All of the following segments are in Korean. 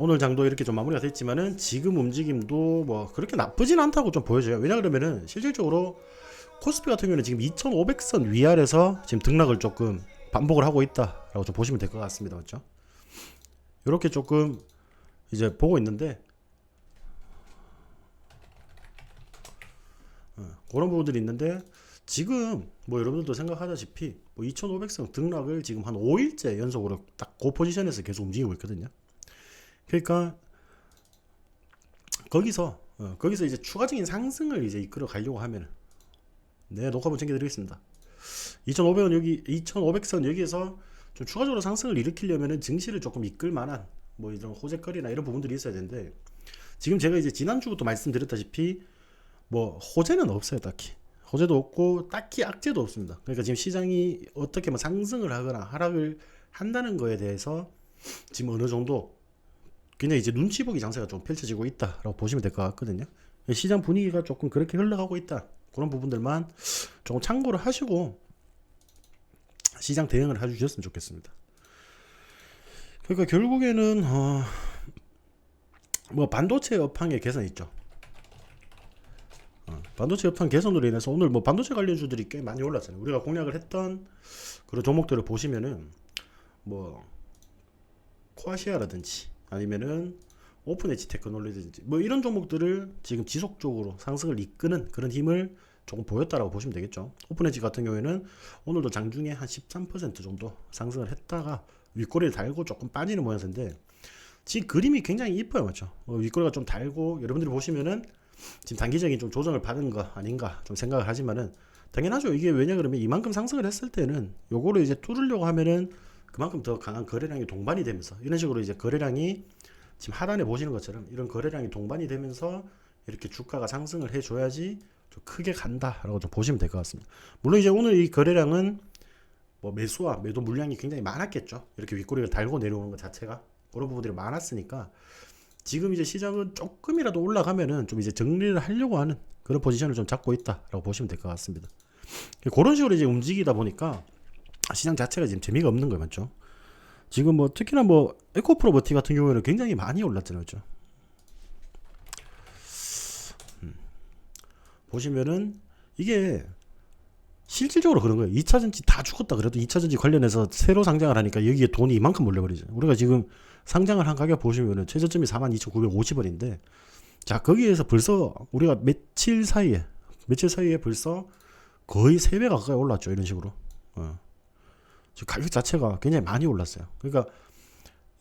오늘 장도 이렇게 좀 마무리가 됐지만은 지금 움직임도 뭐 그렇게 나쁘진 않다고 좀 보여져요. 왜냐 그러면은 실질적으로 코스피 같은 경우는 지금 2500선 위아래서 지금 등락을 조금 반복을 하고 있다라고 좀 보시면 될 것 같습니다. 맞죠? 이렇게 조금 이제 보고 있는데 그런 부분들이 있는데 지금 뭐 여러분들도 생각하다시피 뭐 2500선 등락을 지금 한 5일째 연속으로 딱 그 포지션에서 계속 움직이고 있거든요. 그러니까 거기서 이제 추가적인 상승을 이제 이끌어 가려고 하면 네, 녹화 한번 챙겨드리겠습니다. 2,500원 여기 2,500선 여기에서 좀 추가적으로 상승을 일으키려면은 증시를 조금 이끌 만한 뭐 이런 호재거리나 이런 부분들이 있어야 되는데 지금 제가 이제 지난주부터 말씀드렸다시피 뭐 호재는 없어요. 딱히 호재도 없고 딱히 악재도 없습니다. 그러니까 지금 시장이 어떻게 뭐 상승을 하거나 하락을 한다는 거에 대해서 지금 어느 정도 그냥 이제 눈치 보기 장세가 좀 펼쳐지고 있다라고 보시면 될 것 같거든요. 시장 분위기가 조금 그렇게 흘러가고 있다. 그런 부분들만 조금 참고를 하시고 시장 대응을 해주셨으면 좋겠습니다. 그러니까 결국에는 뭐 반도체 업황의 개선 있죠. 반도체 업황 개선으로 인해서 오늘 뭐 반도체 관련주들이 꽤 많이 올랐잖아요. 우리가 공략을 했던 그런 종목들을 보시면은 뭐 코아시아라든지 아니면은 오픈 엣지 테크놀로지든지 뭐 이런 종목들을 지금 지속적으로 상승을 이끄는 그런 힘을 조금 보였다라고 보시면 되겠죠. 오픈 엣지 같은 경우에는 오늘도 장중에 한 13% 정도 상승을 했다가 윗꼬리를 달고 조금 빠지는 모양새인데 지금 그림이 굉장히 이뻐요. 맞죠? 윗꼬리가 좀 달고 여러분들이 보시면은 지금 단기적인 좀 조정을 받은 거 아닌가 좀 생각을 하지만은 당연하죠. 이게 왜냐 그러면 이만큼 상승을 했을 때는 요거를 이제 뚫으려고 하면은 그만큼 더 강한 거래량이 동반이 되면서 이런 식으로 이제 거래량이 지금 하단에 보시는 것처럼 이런 거래량이 동반이 되면서 이렇게 주가가 상승을 해줘야지 좀 크게 간다라고 좀 보시면 될 것 같습니다. 물론 이제 오늘 이 거래량은 뭐 매수와 매도 물량이 굉장히 많았겠죠. 이렇게 윗꼬리를 달고 내려오는 것 자체가 그런 부분들이 많았으니까 지금 이제 시장은 조금이라도 올라가면은 좀 이제 정리를 하려고 하는 그런 포지션을 좀 잡고 있다라고 보시면 될 것 같습니다. 그런 식으로 이제 움직이다 보니까 시장 자체가 지금 재미가 없는 거예요. 맞죠? 지금 뭐 특히나 뭐 에코프로버티 같은 경우에는 굉장히 많이 올랐잖아요. 그죠? 보시면은 이게 실질적으로 그런 거예요. 2차전지 다 죽었다 그래도 2차전지 관련해서 새로 상장을 하니까 여기에 돈이 이만큼 몰려버리죠. 우리가 지금 상장을 한 가격 보시면은 최저점이 42,950원인데 자 거기에서 벌써 우리가 며칠 사이에 벌써 거의 3배 가까이 올랐죠. 이런 식으로 가격 자체가 굉장히 많이 올랐어요. 그러니까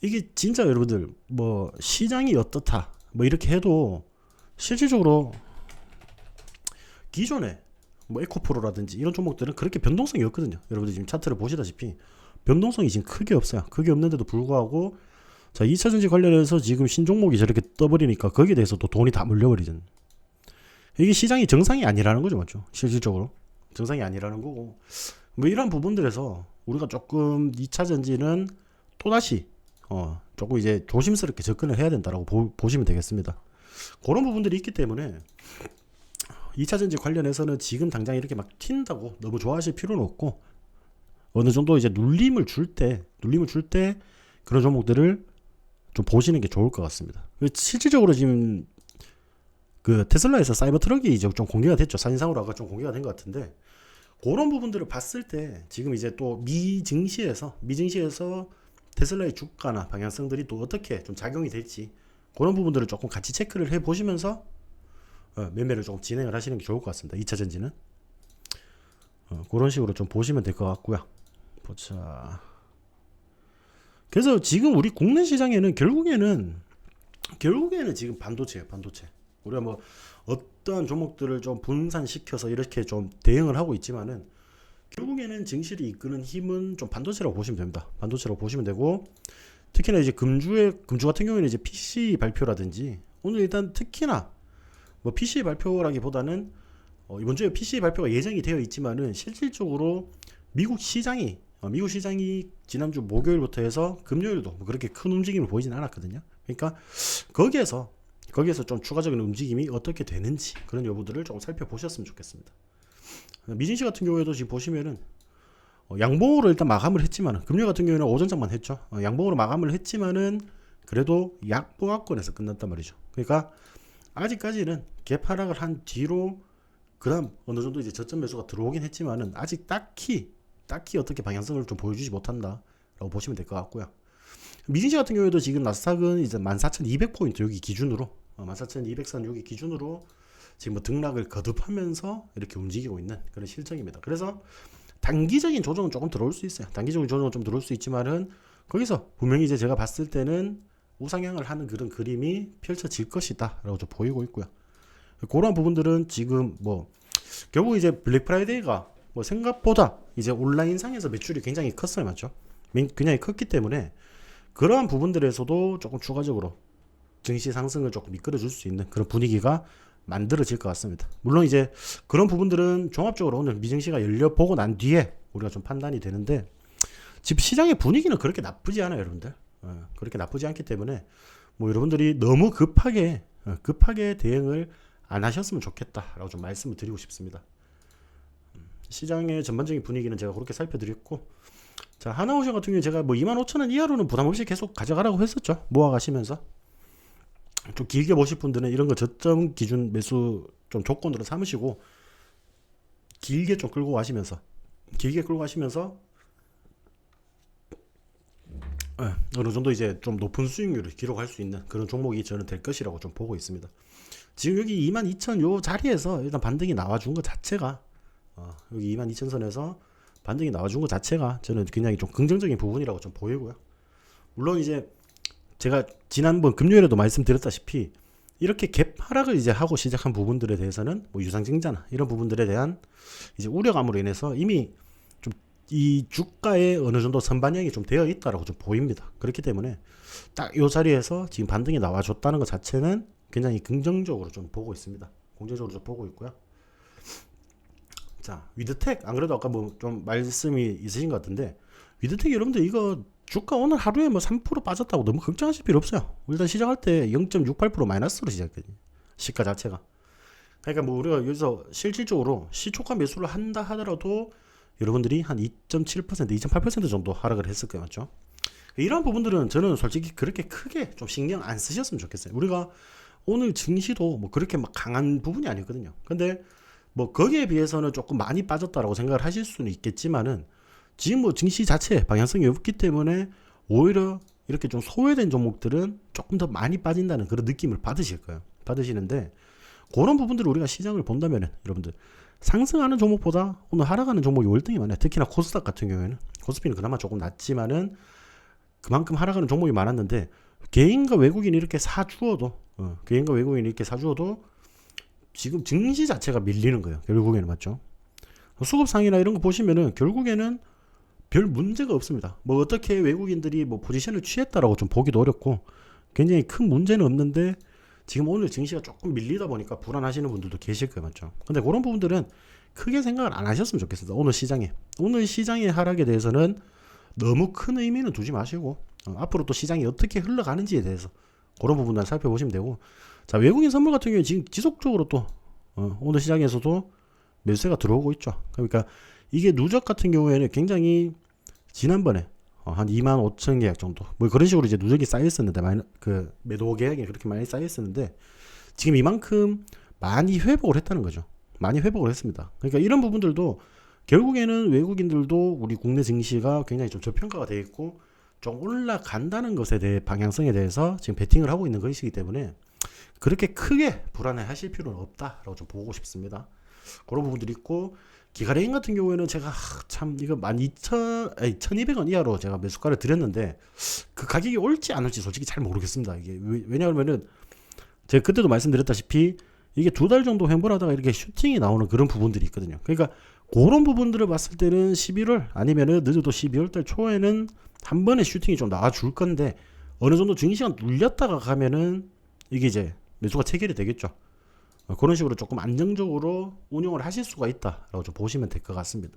이게 진짜 여러분들 뭐 시장이 어떻다 뭐 이렇게 해도 실질적으로 기존에 뭐 에코프로라든지 이런 종목들은 그렇게 변동성이 없거든요. 여러분들 지금 차트를 보시다시피 변동성이 지금 크게 없어요. 크게 없는데도 불구하고 자 2차전지 관련해서 지금 신종목이 저렇게 떠버리니까 거기에 대해서 또 돈이 다 몰려버리잖아요. 이게 시장이 정상이 아니라는 거죠. 맞죠? 실질적으로 정상이 아니라는 거고 뭐 이런 부분들에서 우리가 조금 2차전지는 또다시 조금 이제 조심스럽게 접근을 해야 된다라고 보시면 되겠습니다. 그런 부분들이 있기 때문에 2차전지 관련해서는 지금 당장 이렇게 막 튄다고 너무 좋아하실 필요는 없고 어느 정도 이제 눌림을 줄 때 그런 종목들을 좀 보시는 게 좋을 것 같습니다. 실질적으로 지금 그 테슬라에서 사이버 트럭이 이제 좀 공개가 됐죠. 사진상으로 아까 좀 공개가 된 것 같은데 그런 부분들을 봤을 때 지금 이제 또 미증시에서 테슬라의 주가나 방향성들이 또 어떻게 좀 작용이 될지 그런 부분들을 조금 같이 체크를 해 보시면서 매매를 조금 진행을 하시는 게 좋을 것 같습니다. 2차전지는 그런 식으로 좀 보시면 될 것 같고요. 보자. 그래서 지금 우리 국내 시장에는 결국에는 지금 반도체예요. 반도체. 우리가 뭐 어떤 종목들을 좀 분산시켜서 이렇게 좀 대응을 하고 있지만은 결국에는 증시를 이끄는 힘은 좀 반도체라고 보시면 됩니다. 반도체라고 보시면 되고 특히나 이제 금주 같은 경우에는 이제 PC 발표라든지 오늘 일단 특히나 뭐 PC 발표라기보다는 이번 주에 PC 발표가 예정이 되어 있지만은 실질적으로 미국 시장이 지난주 목요일부터 해서 금요일도 뭐 그렇게 큰 움직임을 보이진 않았거든요. 그러니까 거기에서 좀 추가적인 움직임이 어떻게 되는지 그런 여부들을 조금 살펴보셨으면 좋겠습니다. 미진시 같은 경우에도 지금 보시면은 양봉으로 일단 마감을 했지만은 금요일 같은 경우에는 오전장만 했죠. 양봉으로 마감을 했지만은 그래도 약보합권에서 끝났단 말이죠. 그러니까 아직까지는 갭 하락을 한 뒤로 그다음 어느 정도 이제 저점 매수가 들어오긴 했지만은 아직 딱히 어떻게 방향성을 좀 보여주지 못한다라고 보시면 될 것 같고요. 미증시 같은 경우에도 지금 나스닥은 이제 14,200포인트 여기 기준으로 14,200선 여기 기준으로 지금 뭐 등락을 거듭하면서 이렇게 움직이고 있는 그런 실정입니다. 그래서 단기적인 조정은 조금 들어올 수 있어요. 단기적인 조정은 좀 들어올 수 있지만은 거기서 분명히 이제 제가 봤을 때는 우상향을 하는 그런 그림이 펼쳐질 것이다 라고 좀 보이고 있고요. 그런 부분들은 지금 뭐 결국 이제 블랙 프라이데이가 뭐 생각보다 이제 온라인상에서 매출이 굉장히 컸어요. 맞죠? 굉장히 컸기 때문에 그러한 부분들에서도 조금 추가적으로 증시 상승을 조금 이끌어 줄 수 있는 그런 분위기가 만들어질 것 같습니다. 물론 이제 그런 부분들은 종합적으로 오늘 미증시가 열려보고 난 뒤에 우리가 좀 판단이 되는데 지금 시장의 분위기는 그렇게 나쁘지 않아요, 여러분들. 그렇게 나쁘지 않기 때문에 뭐 여러분들이 너무 급하게 대응을 안 하셨으면 좋겠다라고 좀 말씀을 드리고 싶습니다. 시장의 전반적인 분위기는 제가 그렇게 살펴드렸고, 자, 하나오션 같은 경우에 제가 뭐 25,000원 이하로는 부담 없이 계속 가져가라고 했었죠. 모아가시면서. 좀 길게 보실 분들은 이런 거 저점 기준 매수 좀 조건으로 삼으시고 길게 좀 끌고 가시면서 어느 정도 이제 좀 높은 수익률을 기록할 수 있는 그런 종목이 저는 될 것이라고 좀 보고 있습니다. 지금 여기 22,000 요 자리에서 일단 반등이 나와준 것 자체가 여기 22,000선에서 반등이 나와준 것 자체가 저는 굉장히 좀 긍정적인 부분이라고 좀 보이고요. 물론 이제 제가 지난번 금요일에도 말씀드렸다시피 이렇게 갭 하락을 이제 하고 시작한 부분들에 대해서는 뭐 유상증자나 이런 부분들에 대한 이제 우려감으로 인해서 이미 좀 이 주가에 어느 정도 선반영이 좀 되어 있다라고 좀 보입니다. 그렇기 때문에 딱 이 자리에서 지금 반등이 나와줬다는 것 자체는 굉장히 긍정적으로 좀 보고 있습니다. 긍정적으로 좀 보고 있고요. 자, 위드텍 안 그래도 아까 뭐 좀 말씀이 있으신 것 같은데 위드텍 여러분들 이거 주가 오늘 하루에 뭐 3% 빠졌다고 너무 걱정하실 필요 없어요. 일단 시작할 때 0.68% 마이너스로 시작했거든요. 시가 자체가. 그러니까 뭐 우리가 여기서 실질적으로 시초가 매수를 한다 하더라도 여러분들이 한 2.7%, 2.8% 정도 하락을 했을 거예요. 맞죠? 이런 부분들은 저는 솔직히 그렇게 크게 좀 신경 안 쓰셨으면 좋겠어요. 우리가 오늘 증시도 뭐 그렇게 막 강한 부분이 아니거든요. 근데 뭐 거기에 비해서는 조금 많이 빠졌다라고 생각을 하실 수는 있겠지만은 지금 뭐 증시 자체 방향성이 없기 때문에 오히려 이렇게 좀 소외된 종목들은 조금 더 많이 빠진다는 그런 느낌을 받으실 거예요. 받으시는데 그런 부분들을 우리가 시장을 본다면은 여러분들 상승하는 종목보다 오늘 하락하는 종목이 월등히 많아요. 특히나 코스닥 같은 경우에는 코스피는 그나마 조금 낮지만은 그만큼 하락하는 종목이 많았는데 개인과 외국인이 이렇게 사주어도 지금 증시 자체가 밀리는 거예요. 결국에는 맞죠? 수급상이나 이런 거 보시면은 결국에는 별 문제가 없습니다. 뭐 어떻게 외국인들이 뭐 포지션을 취했다라고 좀 보기도 어렵고 굉장히 큰 문제는 없는데 지금 오늘 증시가 조금 밀리다 보니까 불안하시는 분들도 계실 거예요. 맞죠? 근데 그런 부분들은 크게 생각을 안 하셨으면 좋겠습니다. 오늘 시장의 하락에 대해서는 너무 큰 의미는 두지 마시고 앞으로 또 시장이 어떻게 흘러가는지에 대해서 그런 부분만 살펴보시면 되고, 자, 외국인 선물 같은 경우에 지금 지속적으로 또 오늘 시장에서도 매수세가 들어오고 있죠. 그러니까 이게 누적 같은 경우에는 굉장히 지난번에 한 25,000 계약 정도 뭐 그런 식으로 이제 누적이 쌓였었는데 그 매도 계약이 그렇게 많이 쌓였었는데 지금 이만큼 많이 회복을 했다는 거죠. 많이 회복을 했습니다. 그러니까 이런 부분들도 결국에는 외국인들도 우리 국내 증시가 굉장히 좀 저평가가 되어 있고 좀 올라간다는 것에 대해 방향성에 대해서 지금 베팅을 하고 있는 것이기 때문에 그렇게 크게 불안해 하실 필요는 없다라고 좀 보고 싶습니다. 그런 부분들이 있고, 기가레인 같은 경우에는 제가 참 이거 12,200원 이하로 제가 매수가를 드렸는데 그 가격이 올지 안 올지 솔직히 잘 모르겠습니다. 이게 왜냐하면은 제가 그때도 말씀드렸다시피 이게 2달 정도 횡보하다가 이렇게 슈팅이 나오는 그런 부분들이 있거든요. 그러니까 그런 부분들을 봤을 때는 11월 아니면은 늦어도 12월 달 초에는 한 번에 슈팅이 좀 나와줄 건데 어느 정도 증시가 눌렸다가 가면은 이게 이제 매수가 체결이 되겠죠. 그런 식으로 조금 안정적으로 운영을 하실 수가 있다라고 좀 보시면 될 것 같습니다.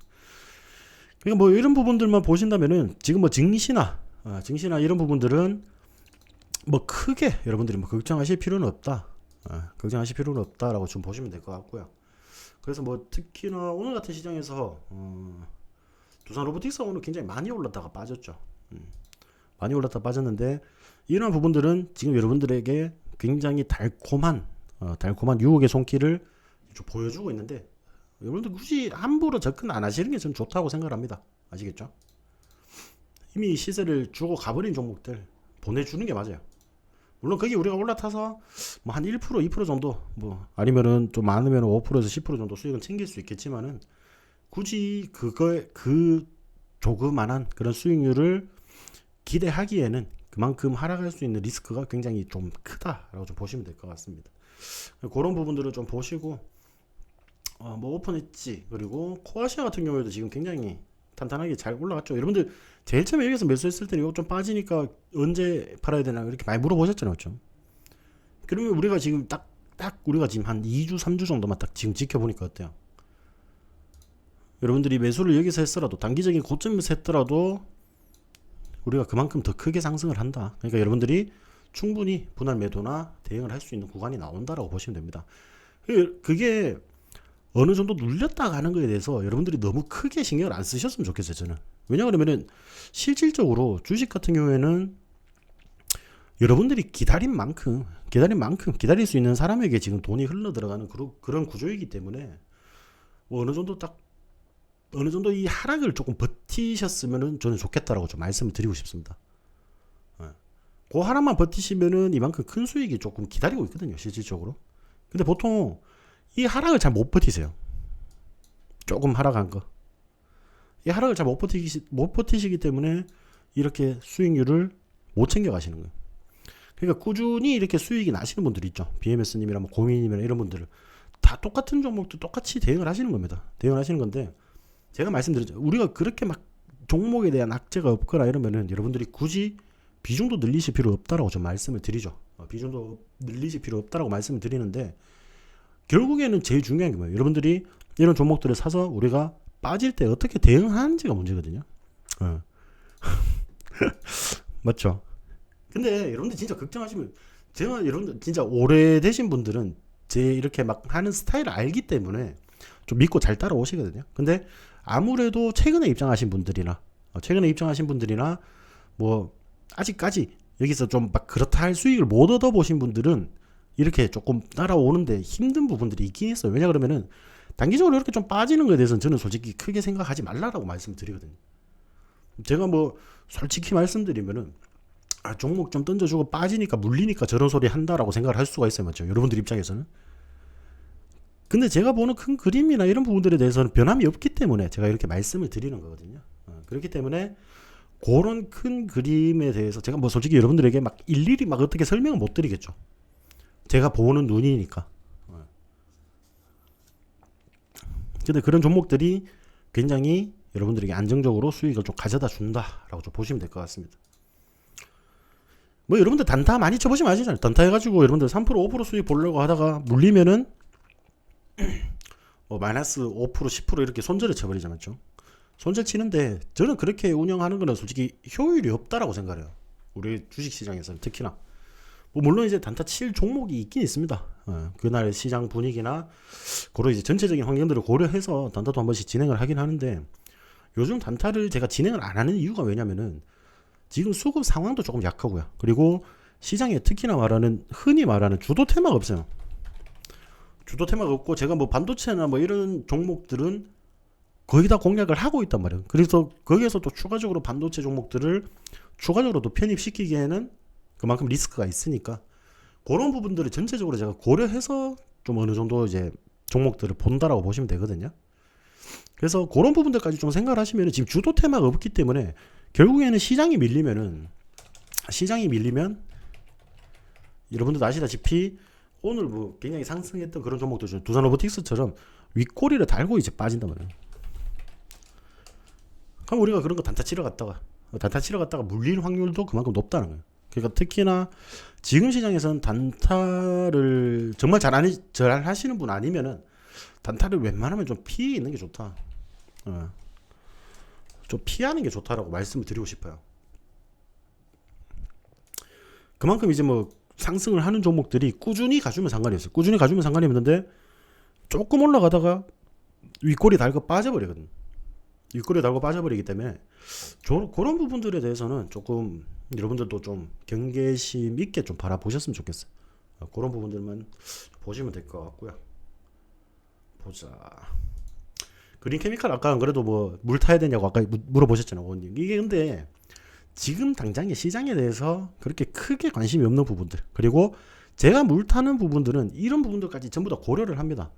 그러니까 뭐 이런 부분들만 보신다면은 지금 뭐 증시나 이런 부분들은 뭐 크게 여러분들이 뭐 걱정하실 필요는 없다. 걱정하실 필요는 없다라고 좀 보시면 될 것 같고요. 그래서 뭐 특히나 오늘 같은 시장에서 두산 로보틱스가 오늘 굉장히 많이 올랐다가 빠졌죠. 많이 올랐다 빠졌는데 이런 부분들은 지금 여러분들에게 굉장히 달콤한 유혹의 손길을 좀 보여주고 있는데 여러분들 굳이 함부로 접근 안 하시는 게 전 좋다고 생각합니다. 아시겠죠? 이미 시세를 주고 가버린 종목들 보내주는 게 맞아요. 물론 거기 우리가 올라타서 뭐 한 1%, 2% 정도 뭐 아니면은 좀 많으면 5%에서 10% 정도 수익은 챙길 수 있겠지만은 굳이 그 조그만한 그런 수익률을 기대하기에는 그만큼 하락할 수 있는 리스크가 굉장히 좀 크다라고 좀 보시면 될 것 같습니다. 그런 부분들을 좀 보시고 뭐 오픈 엣지 그리고 코아시아 같은 경우에도 지금 굉장히 탄탄하게 잘 올라갔죠. 여러분들 제일 처음에 여기서 매수했을 때는 이거 좀 빠지니까 언제 팔아야 되나 이렇게 많이 물어보셨잖아요. 좀. 그러면 우리가 지금 딱 우리가 지금 한 2주 3주 정도만 딱 지금 지켜보니까 어때요? 여러분들이 매수를 여기서 했더라도 단기적인 고점에서 했더라도 우리가 그만큼 더 크게 상승을 한다. 그러니까 여러분들이 충분히 분할 매도나 대응을 할 수 있는 구간이 나온다라고 보시면 됩니다. 그게 어느 정도 눌렸다 가는 거에 대해서 여러분들이 너무 크게 신경을 안 쓰셨으면 좋겠어요. 저는. 왜냐하면은 실질적으로 주식 같은 경우에는 여러분들이 기다린 만큼 기다릴 수 있는 사람에게 지금 돈이 흘러 들어가는 그런 구조이기 때문에 뭐 어느 정도 이 하락을 조금 버티셨으면은 저는 좋겠다라고 좀 말씀을 드리고 싶습니다. 그 하락만 버티시면은 이만큼 큰 수익이 조금 기다리고 있거든요. 실질적으로. 근데 보통 이 하락을 잘 못 버티세요. 조금 하락한 거. 이 하락을 잘 못 버티시기 때문에 이렇게 수익률을 못 챙겨 가시는 거예요. 그러니까 꾸준히 이렇게 수익이 나시는 분들 있죠. BMS님이나 뭐 고민님이나 이런 분들은 다 똑같은 종목도 똑같이 대응을 하시는 겁니다. 대응을 하시는 건데 제가 말씀드렸죠. 우리가 그렇게 막 종목에 대한 악재가 없거나 이러면은 여러분들이 굳이 비중도 늘리실 필요 없다라고 좀 말씀을 드리죠. 비중도 늘리실 필요 없다라고 말씀을 드리는데 결국에는 제일 중요한 게 뭐예요? 여러분들이 이런 종목들을 사서 우리가 빠질 때 어떻게 대응하는지가 문제거든요. 맞죠? 근데 여러분들 진짜 걱정하시면 제가 여러분들 진짜 오래되신 분들은 제 이렇게 막 하는 스타일을 알기 때문에 좀 믿고 잘 따라오시거든요. 근데 아무래도 최근에 입장하신 분들이나 뭐 아직까지 여기서 좀 막 그렇다 할 수익을 못 얻어보신 분들은 이렇게 조금 따라오는데 힘든 부분들이 있긴 있어요. 왜냐 그러면은 단기적으로 이렇게 좀 빠지는 거에 대해서는 저는 솔직히 크게 생각하지 말라라고 말씀드리거든요. 제가 뭐 솔직히 말씀드리면은 종목 좀 던져주고 빠지니까 물리니까 저런 소리 한다라고 생각을 할 수가 있어요. 맞죠? 여러분들 입장에서는. 근데 제가 보는 큰 그림이나 이런 부분들에 대해서는 변함이 없기 때문에 제가 이렇게 말씀을 드리는 거거든요. 그렇기 때문에 그런 큰 그림에 대해서 제가 뭐 솔직히 여러분들에게 막 일일이 막 어떻게 설명을 못 드리겠죠. 제가 보는 눈이니까. 근데 그런 종목들이 굉장히 여러분들에게 안정적으로 수익을 좀 가져다 준다라고 좀 보시면 될 것 같습니다. 뭐 여러분들 단타 많이 쳐보시면 아시잖아요. 단타 해가지고 여러분들 3% 5% 수익 보려고 하다가 물리면은 뭐 마이너스 5% 10% 이렇게 손절을 쳐버리지 않죠. 손절 치는데 저는 그렇게 운영하는 거는 솔직히 효율이 없다라고 생각해요. 우리 주식시장에서는 특히나. 뭐 물론 이제 단타 칠 종목이 있긴 있습니다. 그날 시장 분위기나 그런 이제 전체적인 환경들을 고려해서 단타도 한 번씩 진행을 하긴 하는데 요즘 단타를 제가 진행을 안 하는 이유가 왜냐면은 지금 수급 상황도 조금 약하고요. 그리고 시장에 특히나 흔히 말하는 주도 테마가 없어요. 주도 테마가 없고 제가 뭐 반도체나 뭐 이런 종목들은 거의 다 공략을 하고 있단 말이에요. 그래서 거기에서 또 추가적으로 반도체 종목들을 추가적으로 또 편입시키기에는 그만큼 리스크가 있으니까 그런 부분들을 전체적으로 제가 고려해서 좀 어느 정도 이제 종목들을 본다라고 보시면 되거든요. 그래서 그런 부분들까지 좀 생각을 하시면 지금 주도 테마가 없기 때문에 결국에는 시장이 밀리면 여러분들도 아시다시피 오늘 뭐 굉장히 상승했던 그런 종목들 중에 두산 로보틱스처럼 윗꼬리를 달고 이제 빠진단 말이에요. 그럼 우리가 그런 거 단타 치러 갔다가 물릴 확률도 그만큼 높다는 거예요. 그러니까 특히나 지금 시장에서는 단타를 정말 잘 하시는 분 아니면은 단타를 웬만하면 좀 피해 있는 게 좋다. 좀 피하는 게 좋다라고 말씀을 드리고 싶어요. 그만큼 이제 뭐 상승을 하는 종목들이 꾸준히 가주면 상관이 없어요. 꾸준히 가주면 상관이 없는데 조금 올라가다가 윗꼬리 달고 빠져버리거든. 윗꼬리 달고 빠져버리기 때문에 그런 부분들에 대해서는 조금 여러분들도 좀 경계심 있게 좀 바라보셨으면 좋겠어요. 그런 부분들만 보시면 될 것 같고요. 보자. 그린 케미칼 아까 안 그래도 뭐 물 타야 되냐고 아까 물어보셨잖아요, 원님. 이게 근데 지금 당장의 시장에 대해서 그렇게 크게 관심이 없는 부분들, 그리고 제가 물 타는 부분들은 이런 부분들까지 전부 다 고려를 합니다.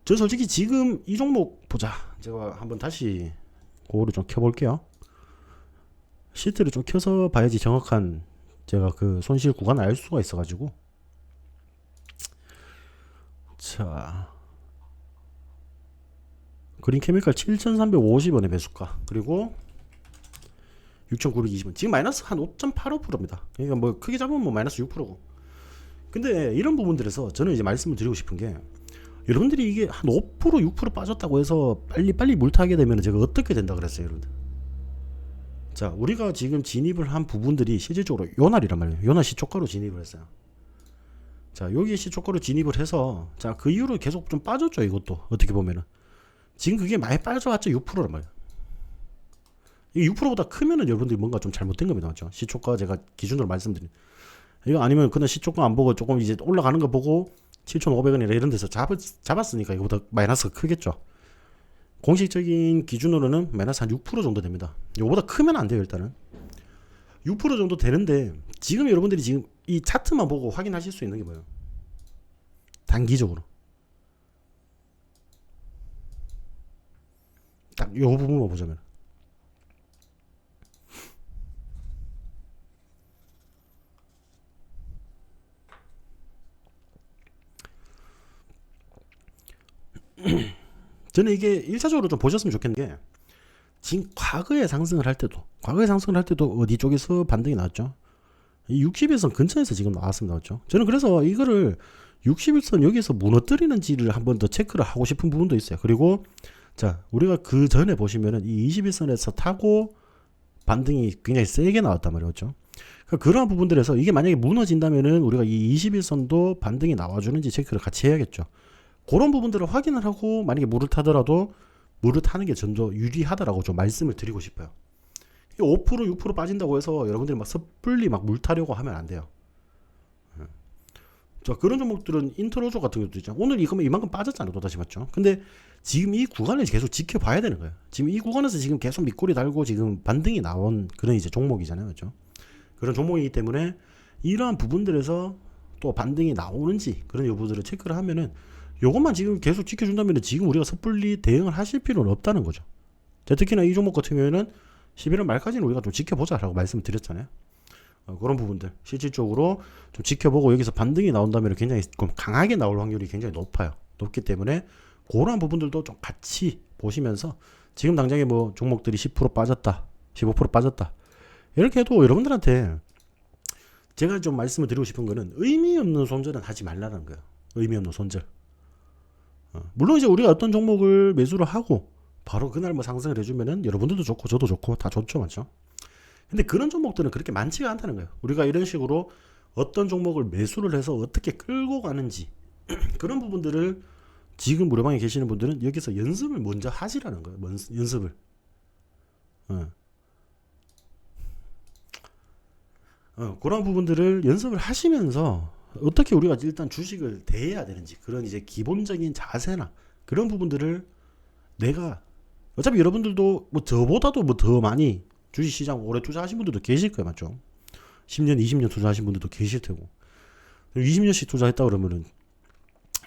저 솔직히 지금 이 종목 보자. 제가 한번 다시 그거를 좀 켜볼게요. 시트를 좀 켜서 봐야지 정확한 제가 그 손실 구간을 알 수가 있어가지고. 자, 그린 케미칼 7,350원의 매수가, 그리고 6,920원. 지금 마이너스 한 5.85%입니다. 그러니까 뭐 크게 잡으면 뭐 마이너스 6%고. 근데 이런 부분들에서 저는 이제 말씀을 드리고 싶은 게, 여러분들이 이게 한 5% 6% 빠졌다고 해서 빨리 물타게 되면 제가 어떻게 된다 그랬어요, 여러분들. 자, 우리가 지금 진입을 한 부분들이 실질적으로 요날이란 말이에요. 요날 시초가로 진입을 했어요. 자, 여기 시초가로 진입을 해서, 자, 그 이후로 계속 좀 빠졌죠, 이것도. 어떻게 보면은. 지금 그게 많이 빠져왔죠, 6%란 말이에요. 이 6%보다 크면은 여러분들이 뭔가 좀 잘못된 겁니다. 맞죠? 시초가 제가 기준으로 말씀드린. 이거 아니면 그냥 시초가 안 보고 조금 이제 올라가는 거 보고 7,500원이라 이런 데서 잡았으니까 이거보다 마이너스가 크겠죠. 공식적인 기준으로는 마이너스 한 6% 정도 됩니다. 이거보다 크면 안 돼요, 일단은. 6% 정도 되는데, 지금 여러분들이 지금 이 차트만 보고 확인하실 수 있는 게 뭐예요? 단기적으로. 딱 이 부분만 보자면. 저는 이게 1차적으로 좀 보셨으면 좋겠는 게, 지금 과거에 상승을 할 때도 어디 쪽에서 반등이 나왔죠? 이 60일선 근처에서 지금 나왔습니다. 맞죠? 저는 그래서 이거를 60일선 여기서 무너뜨리는지를 한번 더 체크를 하고 싶은 부분도 있어요. 그리고 자, 우리가 그 전에 보시면은 이 21선에서 타고 반등이 굉장히 세게 나왔단 말이었죠. 그러니까 그러한 부분들에서 이게 만약에 무너진다면은 우리가 이 21선도 반등이 나와주는지 체크를 같이 해야겠죠. 그런 부분들을 확인을 하고 만약에 물을 타더라도 물을 타는 게 좀 더 유리하다라고 좀 말씀을 드리고 싶어요. 5% 6% 빠진다고 해서 여러분들이 막 섣불리 막 물 타려고 하면 안 돼요. 자, 그런 종목들은 인트로조 같은 것도 있잖아. 오늘 이만큼 빠졌잖아요. 또다시 맞죠? 근데 지금 이 구간을 계속 지켜봐야 되는 거예요. 지금 이 구간에서 지금 계속 밑꼬리 달고 지금 반등이 나온 그런 이제 종목이잖아요. 그죠? 그런 종목이기 때문에 이러한 부분들에서 또 반등이 나오는지 그런 여부들을 체크를 하면은, 요것만 지금 계속 지켜준다면 지금 우리가 섣불리 대응을 하실 필요는 없다는 거죠. 특히나 이 종목 같은 경우에는 11월 말까지는 우리가 좀 지켜보자라고 말씀을 드렸잖아요. 그런 부분들 실질적으로 좀 지켜보고 여기서 반등이 나온다면 굉장히 좀 강하게 나올 확률이 굉장히 높기 때문에 그런 부분들도 좀 같이 보시면서, 지금 당장에 뭐 종목들이 10% 빠졌다 15% 빠졌다 이렇게 해도 여러분들한테 제가 좀 말씀을 드리고 싶은 거는 의미 없는 손절은 하지 말라는 거예요. 의미 없는 손절. 물론 이제 우리가 어떤 종목을 매수를 하고 바로 그날 뭐 상승을 해주면은 여러분들도 좋고 저도 좋고 다 좋죠, 맞죠? 근데 그런 종목들은 그렇게 많지가 않다는 거예요. 우리가 이런 식으로 어떤 종목을 매수를 해서 어떻게 끌고 가는지 그런 부분들을 지금 무료방에 계시는 분들은 여기서 연습을 먼저 하시라는 거예요. 연습을. 그런 부분들을 연습을 하시면서 어떻게 우리가 일단 주식을 대해야 되는지 그런 이제 기본적인 자세나 그런 부분들을 내가, 어차피 여러분들도 뭐 저보다도 뭐 더 많이 주식시장 오래 투자하신 분들도 계실 거예요. 맞죠? 10년 20년 투자하신 분들도 계실 테고 20년씩 투자했다 그러면은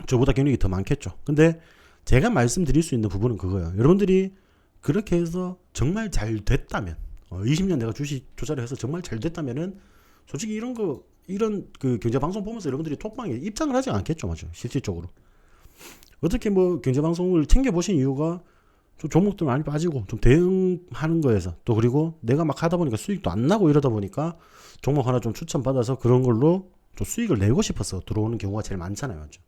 저보다 경력이 더 많겠죠. 근데 제가 말씀드릴 수 있는 부분은 그거예요. 여러분들이 그렇게 해서 정말 잘 됐다면, 20년 내가 주식 투자를 해서 정말 잘 됐다면은 솔직히 이런 그 경제방송 보면서 여러분들이 톡방에 입장을 하지 않겠죠. 맞죠? 실질적으로. 어떻게 뭐 경제방송을 챙겨보신 이유가 좀 종목들 많이 빠지고 좀 대응하는 거에서, 또 그리고 내가 막 하다 보니까 수익도 안 나고 이러다 보니까 종목 하나 좀 추천받아서 그런 걸로 좀 수익을 내고 싶어서 들어오는 경우가 제일 많잖아요. 맞죠?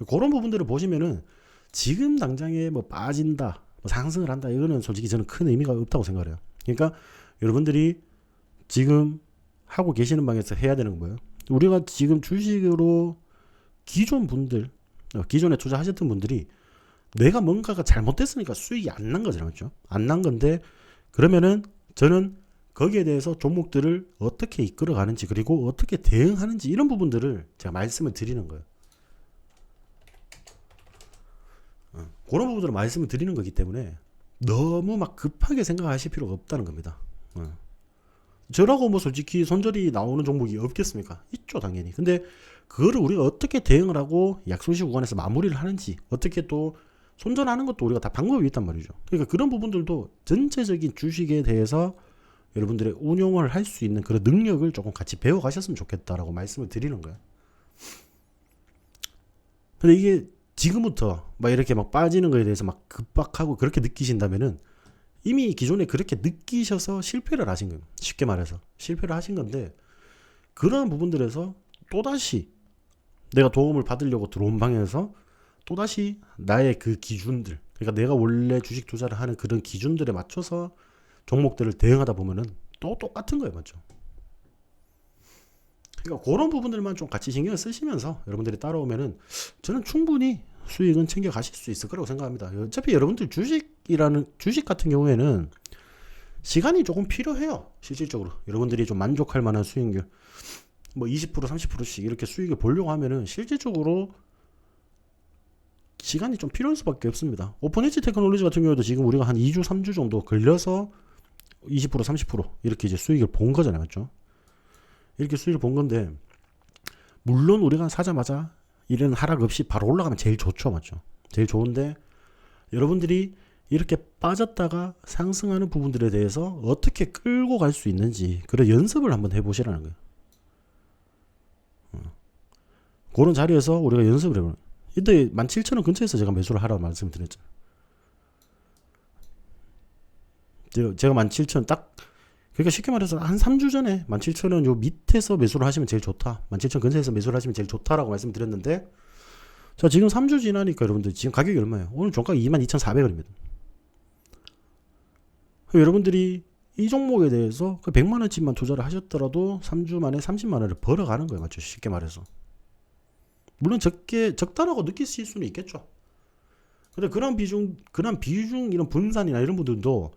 그런 부분들을 보시면은 지금 당장에 뭐 빠진다, 뭐 상승을 한다, 이거는 솔직히 저는 큰 의미가 없다고 생각을 해요. 그러니까 여러분들이 지금 하고 계시는 방에서 해야 되는 거예요. 우리가 지금 주식으로 기존 분들, 기존에 투자하셨던 분들이 내가 뭔가가 잘못됐으니까 수익이 안 난 거잖아요. 맞죠? 안 난 건데, 그러면은 저는 거기에 대해서 종목들을 어떻게 이끌어가는지 그리고 어떻게 대응하는지 이런 부분들을 제가 말씀을 드리는 거예요. 그런 부분들을 말씀을 드리는 거기 때문에 너무 막 급하게 생각하실 필요가 없다는 겁니다. 저라고 뭐 솔직히 손절이 나오는 종목이 없겠습니까? 있죠, 당연히. 근데 그거를 우리가 어떻게 대응을 하고 약속시 구간에서 마무리를 하는지, 어떻게 또 손절하는 것도 우리가 다 방법이 있단 말이죠. 그러니까 그런 부분들도 전체적인 주식에 대해서 여러분들의 운용을 할 수 있는 그런 능력을 조금 같이 배워 가셨으면 좋겠다라고 말씀을 드리는 거예요. 근데 이게 지금부터 막 이렇게 막 빠지는 거에 대해서 막 급박하고 그렇게 느끼신다면은 이미 기존에 그렇게 느끼셔서 실패를 하신 거예요. 쉽게 말해서 실패를 하신 건데, 그러한 부분들에서 또다시 내가 도움을 받으려고 들어온 방향에서 또다시 나의 그 기준들, 그러니까 내가 원래 주식 투자를 하는 그런 기준들에 맞춰서 종목들을 대응하다 보면은 또 똑같은 거예요. 맞죠? 그러니까 그런 부분들만 좀 같이 신경을 쓰시면서 여러분들이 따라오면은 저는 충분히 수익은 챙겨 가실 수 있을 거라고 생각합니다. 어차피 여러분들 주식 같은 경우에는 시간이 조금 필요해요. 실질적으로 여러분들이 좀 만족할 만한 수익률 뭐 20% 30%씩 이렇게 수익을 보려고 하면은 실질적으로 시간이 좀 필요할 수밖에 없습니다. 오픈엣지 테크놀로지 같은 경우도 지금 우리가 한 2주 3주 정도 걸려서 20% 30% 이렇게 이제 수익을 본 거잖아요. 맞죠? 이렇게 수익을 본 건데, 물론 우리가 사자마자 이런 하락 없이 바로 올라가면 제일 좋죠. 맞죠? 제일 좋은데 여러분들이 이렇게 빠졌다가 상승하는 부분들에 대해서 어떻게 끌고 갈 수 있는지 그런 연습을 한번 해보시라는 거예요. 그런 자리에서 우리가 연습을 해보는 거예요. 이때 17,000원 근처에서 제가 매수를 하라고 말씀드렸잖아요. 제가 17,000원 딱, 그러니까 쉽게 말해서 한 3주 전에 17,000원 요 밑에서 매수를 하시면 제일 좋다, 17,000원 근처에서 매수를 하시면 제일 좋다라고 말씀드렸는데, 자 지금 3주 지나니까 여러분들 지금 가격이 얼마예요? 오늘 종가 22,400원입니다. 여러분들이 이 종목에 대해서 100만원치만 투자를 하셨더라도 3주 만에 30만원을 벌어가는 거예요. 맞죠? 쉽게 말해서. 물론 적다라고 느끼실 수는 있겠죠. 근데 그런 비중, 이런 분산이나 이런 부분도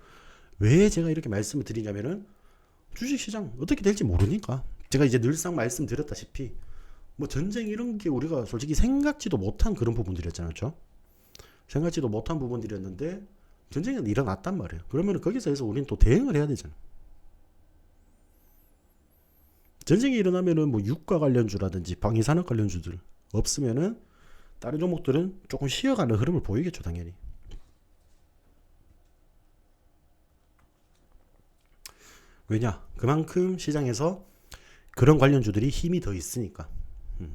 왜 제가 이렇게 말씀을 드리냐면은 주식시장 어떻게 될지 모르니까. 제가 이제 늘상 말씀드렸다시피 뭐 전쟁 이런 게 우리가 솔직히 생각지도 못한 그런 부분들이었잖아요. 그렇죠? 생각지도 못한 부분들이었는데 전쟁은 일어났단 말이에요. 그러면 거기서 해서 우리는 또 대응을 해야 되잖아요. 전쟁이 일어나면은 뭐 유가 관련주라든지 방위산업 관련주들 없으면은 다른 종목들은 조금 쉬어가는 흐름을 보이겠죠, 당연히. 왜냐? 그만큼 시장에서 그런 관련주들이 힘이 더 있으니까.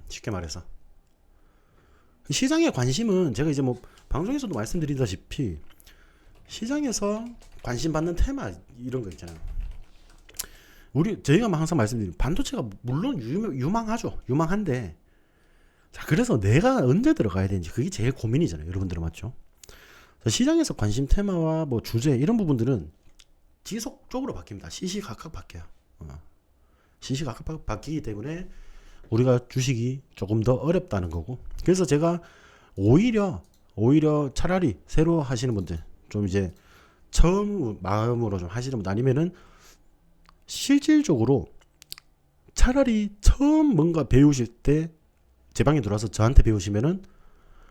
쉽게 말해서. 시장의 관심은 제가 이제 뭐 방송에서도 말씀드리다시피 시장에서 관심 받는 테마 이런 거 있잖아요. 저희가 항상 말씀드리는 반도체가 물론 유망하죠. 유망한데, 자 그래서 내가 언제 들어가야 되는지 그게 제일 고민이잖아요. 여러분들은 맞죠? 시장에서 관심 테마와 뭐 주제 이런 부분들은 지속적으로 바뀝니다. 시시각각 바뀌어요. 시시각각 바뀌기 때문에 우리가 주식이 조금 더 어렵다는 거고, 그래서 제가 오히려 차라리 새로 하시는 분들, 좀 이제 처음 마음으로 좀 하시는 분들, 아니면은 실질적으로 차라리 처음 뭔가 배우실 때 제 방에 들어와서 저한테 배우시면은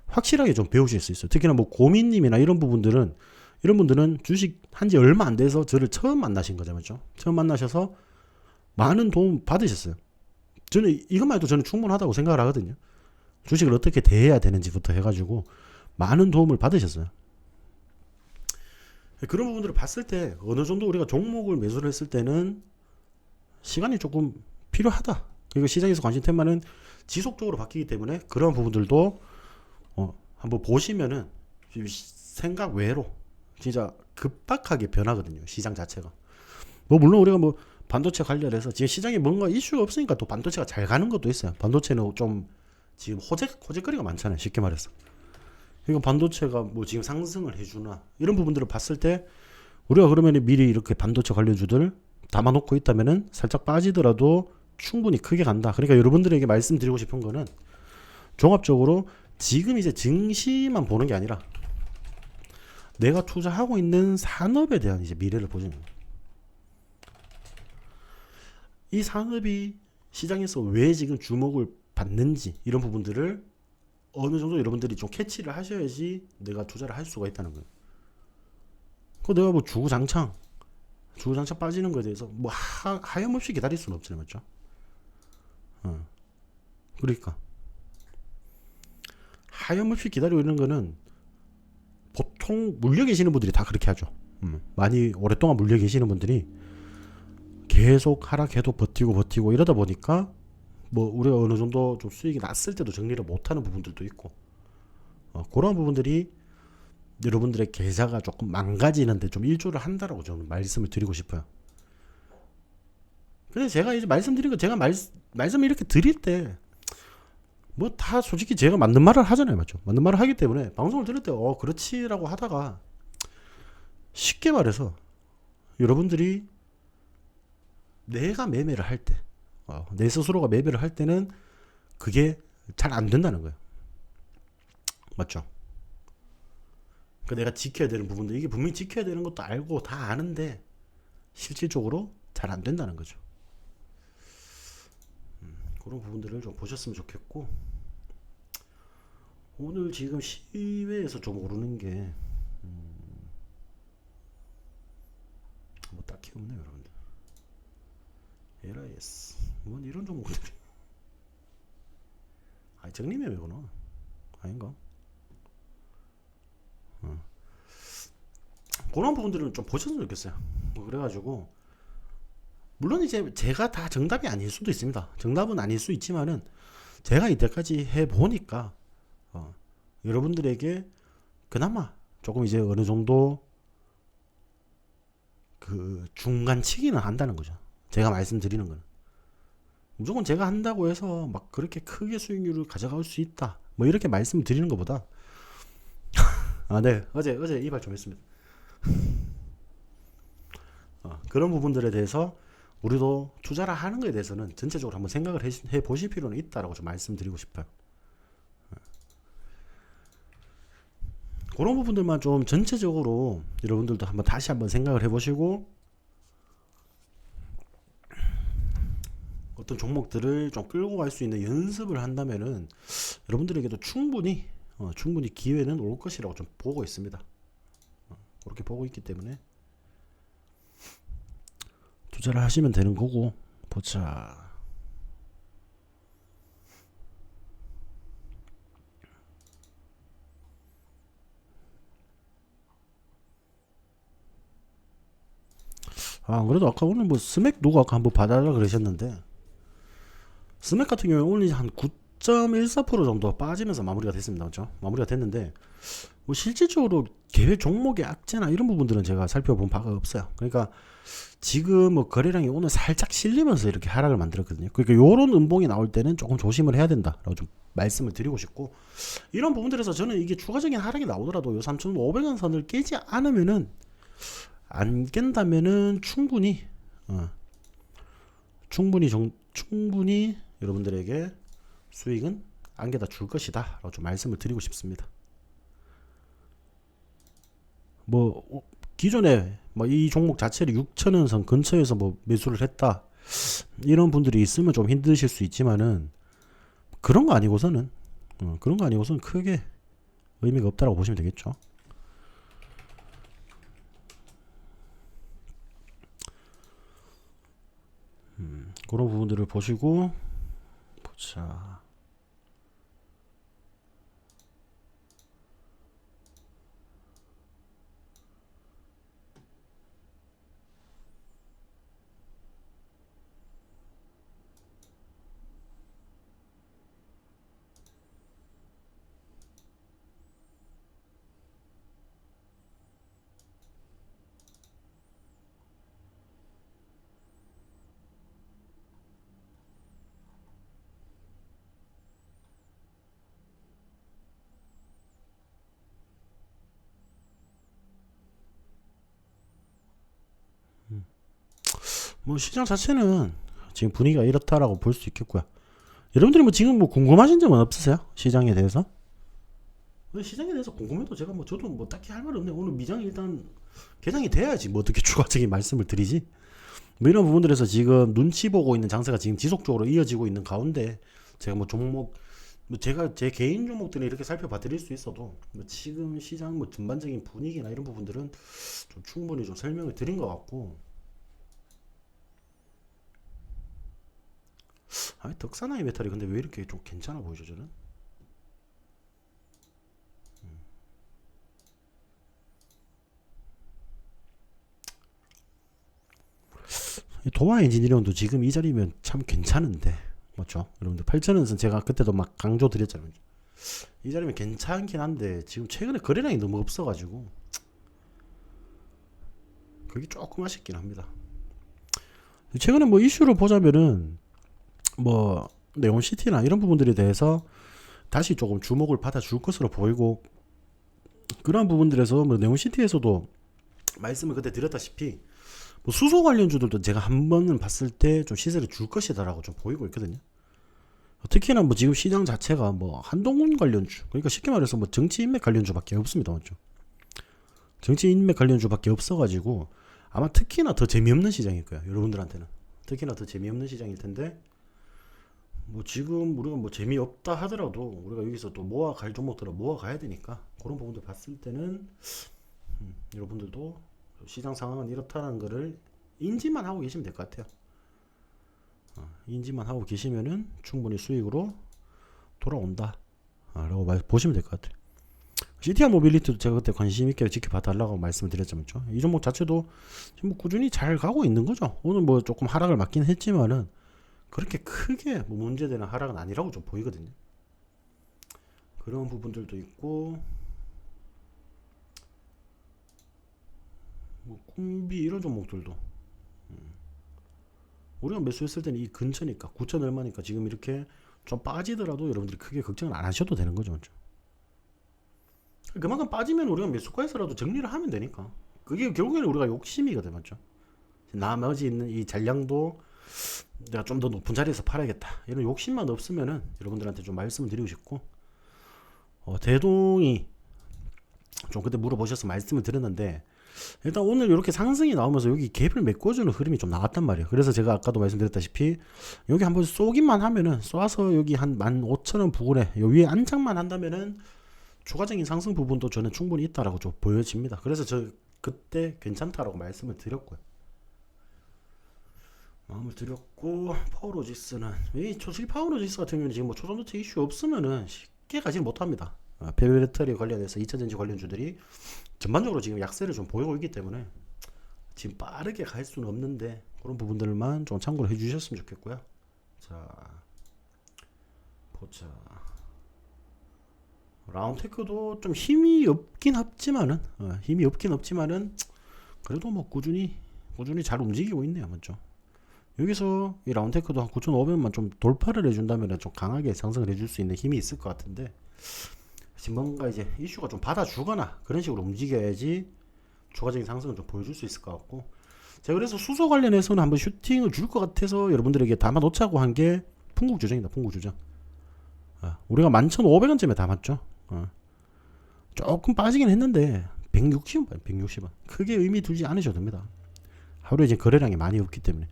확실하게 좀 배우실 수 있어요. 특히나 뭐 고민님이나 이런 분들은 주식 한지 얼마 안 돼서 저를 처음 만나신 거잖아요. 그렇죠? 처음 만나셔서 많은 도움 받으셨어요. 저는 이것만 해도 저는 충분하다고 생각을 하거든요. 주식을 어떻게 대해야 되는지부터 해가지고 많은 도움을 받으셨어요. 그런 부분들을 봤을 때 어느 정도 우리가 종목을 매수를 했을 때는 시간이 조금 필요하다. 그리고 시장에서 관심 테마는 지속적으로 바뀌기 때문에 그런 부분들도 한번 보시면은 생각 외로 진짜 급박하게 변하거든요. 시장 자체가. 뭐 물론 우리가 뭐 반도체 관련해서 지금 시장에 뭔가 이슈가 없으니까 또 반도체가 잘 가는 것도 있어요. 반도체는 좀 지금 호재거리가 많잖아요. 쉽게 말해서. 그러니까 반도체가 뭐 지금 상승을 해주나 이런 부분들을 봤을 때 우리가 그러면 미리 이렇게 반도체 관련주들 담아놓고 있다면은 살짝 빠지더라도 충분히 크게 간다. 그러니까 여러분들에게 말씀드리고 싶은 거는 종합적으로 지금 이제 증시만 보는 게 아니라 내가 투자하고 있는 산업에 대한 이제 미래를 보시는 거예요. 이 산업이 시장에서 왜 지금 주목을 받는지 이런 부분들을 어느 정도 여러분들이 좀 캐치를 하셔야지 내가 투자를 할 수가 있다는 거예요. 그 내가 뭐 주구장창 빠지는 거에 대해서 뭐 하염없이 기다릴 수는 없잖아요, 맞죠? 그러니까 하염없이 기다리고 있는 거는 보통 물려 계시는 분들이 다 그렇게 하죠. 많이 오랫동안 물려 계시는 분들이 계속 하락해도 버티고 이러다 보니까 뭐 우리가 어느 정도 좀 수익이 났을 때도 정리를 못하는 부분들도 있고 그런 부분들이 여러분들의 계좌가 조금 망가지는데 좀 일조를 한다라고 저는 말씀을 드리고 싶어요. 근데 제가 이제 말씀드린 거 제가 말씀을 이렇게 드릴 때 뭐 다 솔직히 제가 맞는 말을 하잖아요, 맞죠? 맞는 말을 하기 때문에 방송을 들을 때 그렇지라고 하다가 쉽게 말해서 여러분들이 내가 매매를 할 때, 내 스스로가 매매를 할 때는 그게 잘 안 된다는 거예요. 맞죠? 그 내가 지켜야 되는 부분도 이게 분명히 지켜야 되는 것도 알고 다 아는데 실질적으로 잘 안 된다는 거죠. 그런 부분들을 좀 보셨으면 좋겠고 오늘 지금 시외에서 좀 오르는 게 뭐 딱히 없네요, 여러분들. LIS 뭐 이런 종목들이 정리매매구나 아닌가? 그런 부분들은 좀 보셨으면 좋겠어요. 그래가지고 물론 이제 제가 다 정답이 아닐 수도 있습니다. 정답은 아닐 수 있지만은 제가 이때까지 해보니까 여러분들에게 그나마 조금 이제 어느 정도 그 중간치기는 한다는 거죠. 제가 말씀드리는 거는 무조건 제가 한다고 해서 막 그렇게 크게 수익률을 가져갈 수 있다 뭐 이렇게 말씀드리는 것보다 네 어제 이발 좀 했습니다. 그런 부분들에 대해서 우리도 투자를 하는 것에 대해서는 전체적으로 한번 생각을 해 보실 필요는 있다라고 좀 말씀드리고 싶어요. 그런 부분들만 좀 전체적으로 여러분들도 한번 다시 한번 생각을 해보시고 어떤 종목들을 좀 끌고 갈 수 있는 연습을 한다면은 여러분들에게도 충분히 기회는 올 것이라고 좀 보고 있습니다. 그렇게 보고 있기 때문에 투자를 하시면 되는 거고. 보자. 그래도 아까 오늘 뭐 스맥 누가 아까 한번 봐달라 그러셨는데 스맥 같은 경우에 오늘 한 9.14% 정도 빠지면서 마무리가 됐습니다. 그렇죠? 마무리가 됐는데 뭐 실질적으로 계획 종목의 악재나 이런 부분들은 제가 살펴본 바가 없어요. 그러니까 지금 뭐 거래량이 오늘 살짝 실리면서 이렇게 하락을 만들었거든요. 그러니까 요런 음봉이 나올 때는 조금 조심을 해야 된다라고 좀 말씀을 드리고 싶고 이런 부분들에서 저는 이게 추가적인 하락이 나오더라도 요 3,500원 선을 깨지 않으면은 안 깬다면은 충분히 여러분들에게 수익은 안개다 줄 것이다 라고 좀 말씀을 드리고 싶습니다. 뭐 기존에 뭐 이 종목 자체를 6,000원 선 근처에서 뭐 매수를 했다 이런 분들이 있으면 좀 힘드실 수 있지만은 그런 거 아니고서는 크게 의미가 없다라고 보시면 되겠죠. 그런 부분들을 보시고 보자. 뭐 시장 자체는 지금 분위기가 이렇다라고 볼 수 있겠고요. 여러분들이 뭐 지금 뭐 궁금하신 점은 없으세요? 시장에 대해서? 시장에 대해서 궁금해도 제가 뭐 저도 뭐 딱히 할 말 없네요. 오늘 미장이 일단 개장이 돼야지 뭐 어떻게 추가적인 말씀을 드리지. 뭐 이런 부분들에서 지금 눈치 보고 있는 장세가 지금 지속적으로 이어지고 있는 가운데 제가 뭐 종목 뭐 제가 제 개인 종목들을 이렇게 살펴봐 드릴 수 있어도 뭐 지금 시장 뭐 전반적인 분위기나 이런 부분들은 좀 충분히 좀 설명을 드린 것 같고, 아니 덕산하이 메탈이 근데 왜 이렇게 좀 괜찮아 보이죠 저는? 도화 엔지니어링도 지금 이 자리면 참 괜찮은데 맞죠? 여러분들 8,000원선 제가 그때도 막 강조 드렸잖아요. 이 자리면 괜찮긴 한데 지금 최근에 거래량이 너무 없어가지고 그게 조금 아쉽긴 합니다. 최근에 뭐 이슈를 보자면은 뭐 네온시티나 이런 부분들에 대해서 다시 조금 주목을 받아줄 것으로 보이고, 그런 부분들에서 뭐 네온시티에서도 말씀을 그때 드렸다시피 뭐 수소 관련주들도 제가 한 번은 봤을 때 좀 시세를 줄 것이다라고 좀 보이고 있거든요. 특히나 뭐 지금 시장 자체가 뭐 한동훈 관련주, 그러니까 쉽게 말해서 뭐 정치 인맥 관련주밖에 없습니다, 맞죠? 정치 인맥 관련주밖에 없어가지고 아마 특히나 더 재미없는 시장일 거야, 여러분들한테는. 특히나 더 재미없는 시장일 텐데, 뭐 지금 우리가 뭐 재미없다 하더라도 우리가 여기서 또 모아갈 종목들을 모아가야 되니까 그런 부분들 봤을 때는 여러분들도 시장 상황은 이렇다는 거를 인지만 하고 계시면 될 것 같아요. 인지만 하고 계시면은 충분히 수익으로 돌아온다 라고 보시면 될 것 같아요. CTR 모빌리티도 제가 그때 관심 있게 지켜봐 달라고 말씀을 드렸죠. 이 종목 자체도 지금 뭐 꾸준히 잘 가고 있는 거죠. 오늘 뭐 조금 하락을 맞긴 했지만은 그렇게 크게 뭐 문제되는 하락은 아니라고 좀 보이거든요. 그런 부분들도 있고, 뭐 콤비 이런 종목들도 우리가 매수했을 때는 이 근처니까 9천 얼마니까 지금 이렇게 좀 빠지더라도 여러분들이 크게 걱정을 안 하셔도 되는 거죠. 맞죠? 그만큼 빠지면 우리가 매수가에서라도 정리를 하면 되니까. 그게 결국에는 우리가 욕심이거든, 맞죠? 나머지 있는 이 잔량도 내가 좀 더 높은 자리에서 팔아야겠다 이런 욕심만 없으면은 여러분들한테 좀 말씀을 드리고 싶고, 대동이 좀 그때 물어보셔서 말씀을 드렸는데, 일단 오늘 이렇게 상승이 나오면서 여기 갭을 메꿔주는 흐름이 좀 나왔단 말이에요. 그래서 제가 아까도 말씀드렸다시피 여기 한번 쏘기만 하면은, 쏴서 여기 한 15,000원 부근에 요 위에 안착만 한다면은 추가적인 상승 부분도 저는 충분히 있다라고 좀 보여집니다. 그래서 저 그때 괜찮다라고 말씀을 드렸고요. 마음을 드렸고, 파워로직스는 이 초실 파워로직스 같은 경우는 지금 뭐 초전도체 이슈 없으면은 쉽게 가지 못합니다. 배터리 관련해서 2차전지 관련주들이 전반적으로 지금 약세를 좀 보이고 있기 때문에 지금 빠르게 갈 수는 없는데 그런 부분들만 좀 참고를 해주셨으면 좋겠고요. 자, 보자. 라운테크도 좀 힘이 없긴 없지만은 그래도 뭐 꾸준히 잘 움직이고 있네요, 맞죠? 여기서 이 라운테크도 한 9,500만 좀 돌파를 해준다면 좀 강하게 상승을 해줄 수 있는 힘이 있을 것 같은데, 지금 뭔가 이제 이슈가 좀 받아주거나 그런 식으로 움직여야지 추가적인 상승을 좀 보여줄 수 있을 것 같고, 제가 그래서 수소 관련해서는 한번 슈팅을 줄 것 같아서 여러분들에게 담아놓자고 한 게 풍국주정이다. 풍국주정. 우리가 11,500원쯤에 담았죠. 조금 빠지긴 했는데 160원 크게 의미 두지 않으셔도 됩니다. 하루에 이제 거래량이 많이 없기 때문에.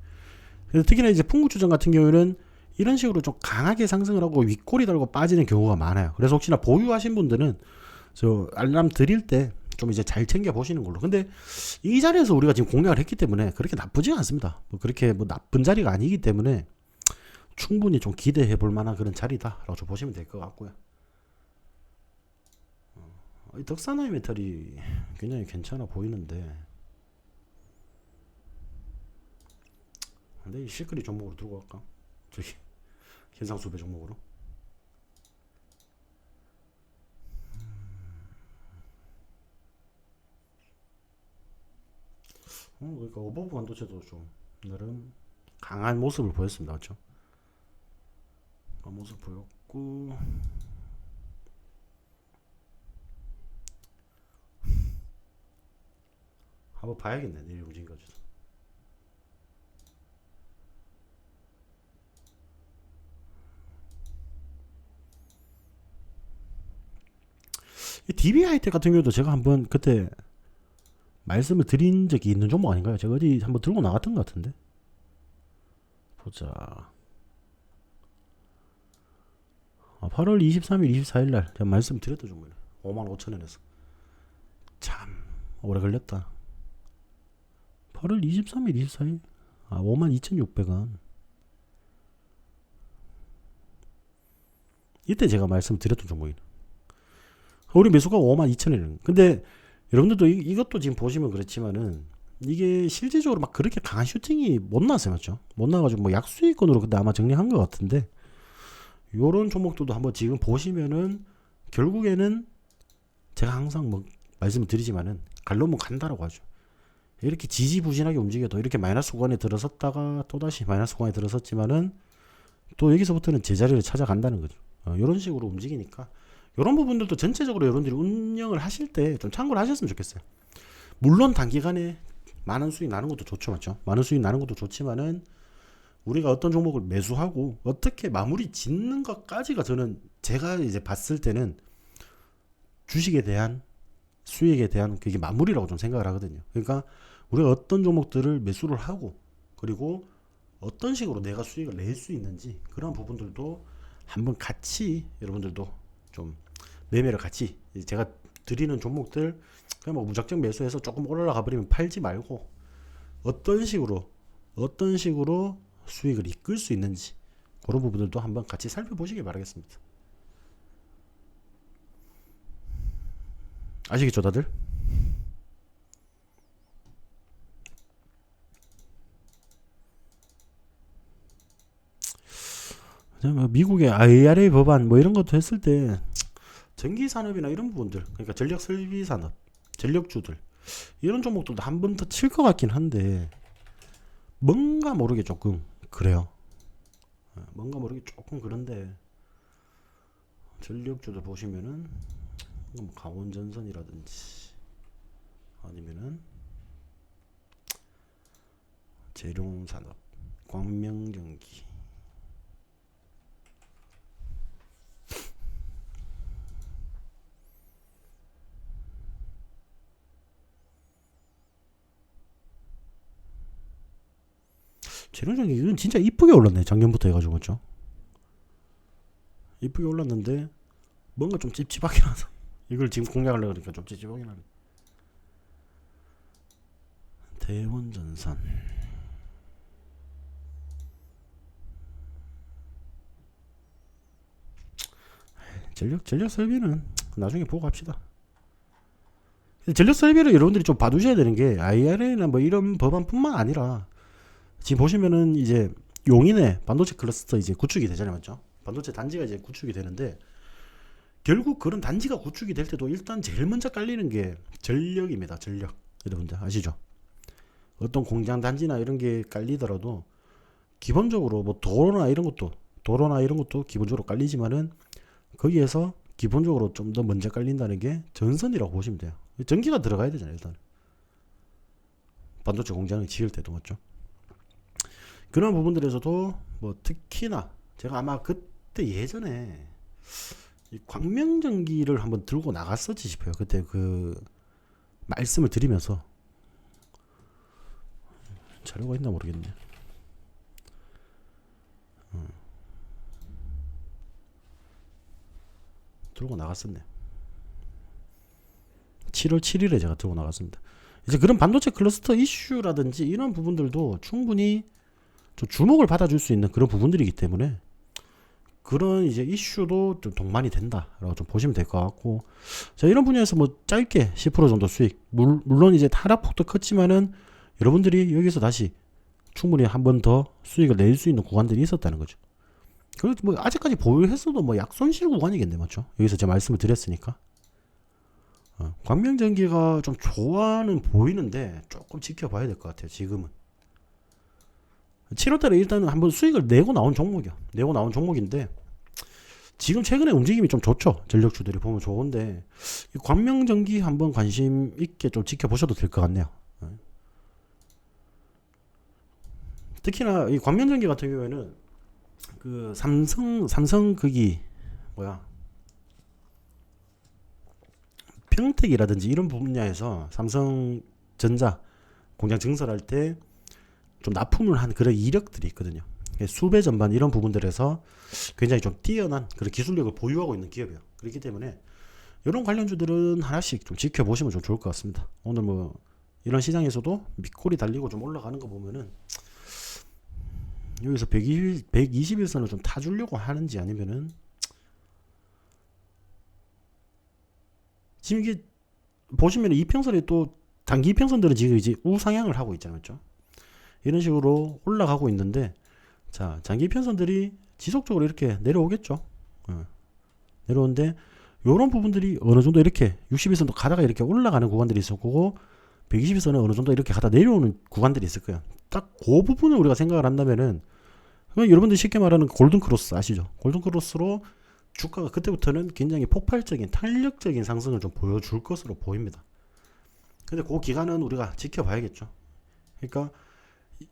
그래서 특히나 이제 풍국주정 같은 경우는 이런 식으로 좀 강하게 상승을 하고 윗꼬리 달고 빠지는 경우가 많아요. 그래서 혹시나 보유하신 분들은 저 알람 드릴 때 좀 이제 잘 챙겨 보시는 걸로. 근데 이 자리에서 우리가 지금 공략을 했기 때문에 그렇게 나쁘지 않습니다. 뭐 그렇게 뭐 나쁜 자리가 아니기 때문에 충분히 좀 기대해 볼 만한 그런 자리다라고 좀 보시면 될 것 같고요. 이 덕산하이 메탈이 굉장히 괜찮아 보이는데, 근데 이 실거리 종목으로 들고 갈까? 저기 현상수배 종목으로. 그러니까 어버브 반도체도 좀 나름 강한 모습을 보였습니다, 그렇죠? 강한 모습 보였고, 한번 봐야겠네 내일 움직임까지도. 이 DB하이텍 같은 경우도 제가 한번 그때 말씀을 드린 적이 있는 종목 아닌가요? 제가 어디 한번 들고 나갔던 것 같은데. 보자. 8월 23일, 24일 날 제가 말씀드렸던 종목이네. 55,000원에서 참 오래 걸렸다. 8월 23일, 24일 52,600원. 이때 제가 말씀드렸던 종목이네. 우리 매수가 52,000원이에요. 근데 여러분들도 이것도 지금 보시면 그렇지만은 이게 실질적으로 막 그렇게 강한 슈팅이 못 나왔어요, 맞죠? 못 나와가지고 뭐 약수익권으로 그때 아마 정리한 것 같은데, 요런 종목들도 한번 지금 보시면은 결국에는 제가 항상 뭐 말씀을 드리지만은 갈로면 간다라고 하죠. 이렇게 지지부진하게 움직여도 이렇게 마이너스 구간에 들어섰다가 또다시 마이너스 구간에 들어섰지만은 또 여기서부터는 제자리를 찾아간다는 거죠. 이런 식으로 움직이니까 이런 부분들도 전체적으로 여러분들이 운영을 하실 때 좀 참고를 하셨으면 좋겠어요. 물론 단기간에 많은 수익 나는 것도 좋죠, 맞죠? 많은 수익 나는 것도 좋지만은 우리가 어떤 종목을 매수하고 어떻게 마무리 짓는 것까지가 저는 제가 이제 봤을 때는 주식에 대한 수익에 대한 그게 마무리라고 좀 생각을 하거든요. 그러니까 우리가 어떤 종목들을 매수를 하고 그리고 어떤 식으로 내가 수익을 낼 수 있는지 그런 부분들도 한번 같이 여러분들도 좀 매매를 같이 제가 드리는 종목들 그냥 뭐 무작정 매수해서 조금 올라가 버리면 팔지 말고 어떤 식으로 수익을 이끌 수 있는지 그런 부분들도 한번 같이 살펴보시길 바라겠습니다. 아시겠죠, 다들? 미국의 IRA 법안 뭐 이런 것도 했을 때 전기 산업이나 이런 부분들, 그러니까 전력 설비 산업, 전력주들 이런 종목들도 한 번 더 칠 것 같긴 한데 뭔가 모르게 조금 그래요. 뭔가 모르게 조금 그런데 전력주들 보시면은 뭐 강원전선이라든지 아니면은 재룡산업, 광명전기 재룡전기 이건 진짜 이쁘게 올랐네. 작년부터 해가지고 그렇죠? 이쁘게 올랐는데 뭔가 좀 찝찝하긴 하다. 이걸 지금 공략하려고 그러니까 좀 찝찝하긴 하네. 대원전선 전력 설비는 나중에 보고 합시다. 전력 설비를 여러분들이 좀 봐두셔야 되는 게 IRA나 뭐 이런 법안뿐만 아니라 지금 보시면은 이제 용인의 반도체 클러스터 이제 구축이 되잖아요, 맞죠? 반도체 단지가 이제 구축이 되는데 결국 그런 단지가 구축이 될 때도 일단 제일 먼저 깔리는 게 전력입니다. 전력. 여러분들 아시죠? 어떤 공장 단지나 이런 게 깔리더라도 기본적으로 뭐 도로나 이런 것도 기본적으로 깔리지만은 거기에서 기본적으로 좀 더 먼저 깔린다는 게 전선이라고 보시면 돼요. 전기가 들어가야 되잖아요, 일단. 반도체 공장을 지을 때도 맞죠? 그런 부분들에서도 뭐 특히나 제가 아마 그때 예전에 이 광명전기를 한번 들고 나갔었지 싶어요. 그때 그 말씀을 드리면서 자료가 있나 모르겠네. 들고 나갔었네. 7월 7일에 제가 들고 나갔습니다. 이제 그런 반도체 클러스터 이슈라든지 이런 부분들도 충분히 좀 주목을 받아줄 수 있는 그런 부분들이기 때문에 그런 이제 이슈도 좀 동반이 된다라고 좀 보시면 될 것 같고, 자 이런 분야에서 뭐 짧게 10% 정도 수익, 물론 이제 하락폭도 컸지만은 여러분들이 여기서 다시 충분히 한 번 더 수익을 낼 수 있는 구간들이 있었다는 거죠. 그리고 뭐 아직까지 보유했어도 뭐 약손실 구간이겠네, 맞죠? 여기서 제가 말씀을 드렸으니까. 광명전기가 좀 좋아는 보이는데 조금 지켜봐야 될 것 같아요. 지금은 7월달에 일단은 한번 수익을 내고 나온 종목이야. 내고 나온 종목인데 지금 최근에 움직임이 좀 좋죠. 전력주들이 보면 좋은데 이 광명전기 한번 관심 있게 좀 지켜보셔도 될 것 같네요. 특히나 이 광명전기 같은 경우에는 그 삼성 그기 뭐야 평택이라든지 이런 분야에서 삼성전자 공장 증설할 때 좀 납품을 한 그런 이력들이 있거든요. 수배 전반 이런 부분들에서 굉장히 좀 뛰어난 그런 기술력을 보유하고 있는 기업이에요. 그렇기 때문에 이런 관련주들은 하나씩 좀 지켜보시면 좀 좋을 것 같습니다. 오늘 뭐 이런 시장에서도 밑골이 달리고 좀 올라가는 거 보면은 여기서 121선을 좀 타주려고 하는지 아니면은 지금 이게 보시면 이평선이 또 단기 이평선들은 지금 이제 우상향을 하고 있잖아요. 그렇죠? 이런 식으로 올라가고 있는데 자, 장기 이평선들이 지속적으로 이렇게 내려오겠죠. 내려오는데 요런 부분들이 어느 정도 이렇게 60일선도 가다가 이렇게 올라가는 구간들이 있을 거고 120일선은 어느 정도 이렇게 가다 내려오는 구간들이 있을 거예요. 딱 그 부분을 우리가 생각을 한다면은 여러분들 쉽게 말하는 골든 크로스 아시죠? 골든 크로스로 주가가 그때부터는 굉장히 폭발적인 탄력적인 상승을 좀 보여줄 것으로 보입니다. 근데 그 기간은 우리가 지켜봐야겠죠. 그러니까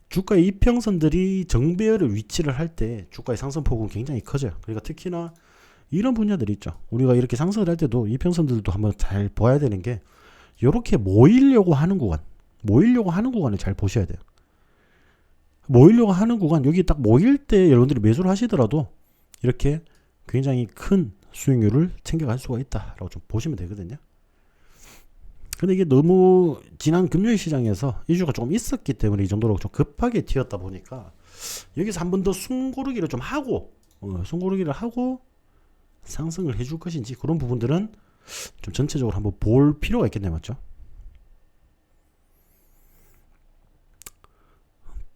주가의 이평선들이 정배열을 위치를 할 때 주가의 상승폭은 굉장히 커져요. 그러니까 특히나 이런 분야들이 있죠. 우리가 이렇게 상승을 할 때도 이평선들도 한번 잘 봐야 되는 게 이렇게 모이려고 하는 구간을 잘 보셔야 돼요. 모이려고 하는 구간, 여기 딱 모일 때 여러분들이 매수를 하시더라도 이렇게 굉장히 큰 수익률을 챙겨갈 수가 있다라고 좀 보시면 되거든요. 근데 이게 너무 지난 금요일 시장에서 이슈가 조금 있었기 때문에 이 정도로 좀 급하게 튀었다 보니까 여기서 한 번 더 숨고르기를 좀 하고 상승을 해줄 것인지 그런 부분들은 좀 전체적으로 한번 볼 필요가 있겠네요. 맞죠?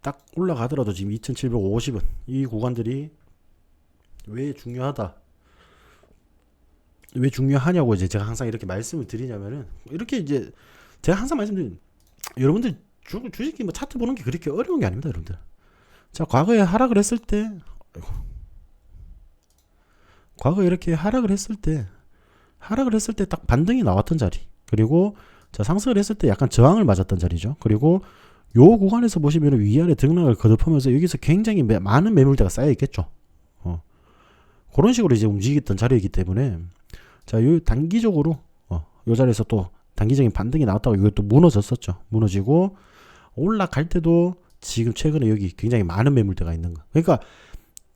딱 올라가더라도 지금 2750원 이 구간들이 왜 중요하냐고 이제 제가 항상 이렇게 말씀을 드리냐면은 이렇게 이제 제가 항상 말씀드린 여러분들 주식이 뭐 차트 보는 게 그렇게 어려운 게 아닙니다, 여러분들. 자, 과거에 하락을 했을 때 이렇게 하락을 했을 때 딱 반등이 나왔던 자리, 그리고 자 상승을 했을 때 약간 저항을 맞았던 자리죠. 그리고 요 구간에서 보시면 위아래 등락을 거듭하면서 여기서 굉장히 많은 매물대가 쌓여 있겠죠. 그런 식으로 이제 움직였던 자리이기 때문에 자, 요 단기적으로 요 자리에서 또 단기적인 반등이 나왔다고 이것도 무너졌었죠. 무너지고 올라갈 때도 지금 최근에 여기 굉장히 많은 매물대가 있는 거. 그러니까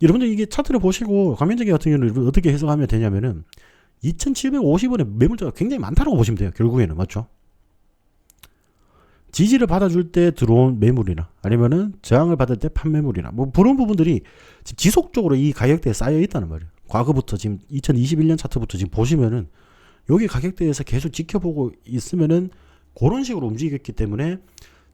여러분들 이게 차트를 보시고 가면적이 같은 경우는 어떻게 해석하면 되냐면은 2750원의 매물대가 굉장히 많다라고 보시면 돼요. 결국에는 맞죠? 지지를 받아줄 때 들어온 매물이나 아니면은 저항을 받을 때 판매물이나 뭐 그런 부분들이 지속적으로 이 가격대에 쌓여 있다는 말이에요. 과거부터 지금 2021년 차트부터 지금 보시면은 여기 가격대에서 계속 지켜보고 있으면은 그런 식으로 움직였기 때문에